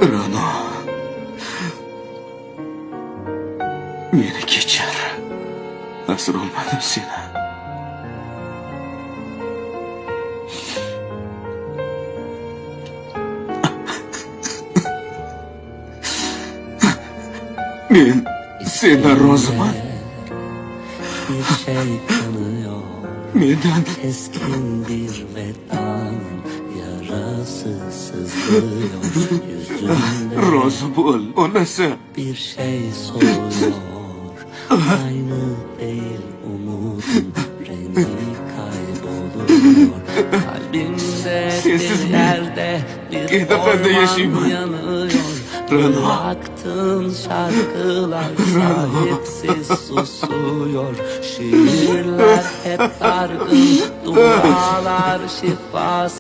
Rano, beni geçer. Hazır olmadım sana. Ben senden o zaman bir şey kanıyor. neden Keskin bir vedanın yarası sızlıyor yüzünde. Rosbul, o nasıl? Bir şey soruyor. Aynı değil umudun rengi kayboluyor. Kalbimde Sessiz bir mi? yerde bir Gidip ben de yaşayayım. orman yanıyor. Rano. Bıraktığın şarkılar sahipsiz susuyor. Şiirler hep dargın, dualar şifasız.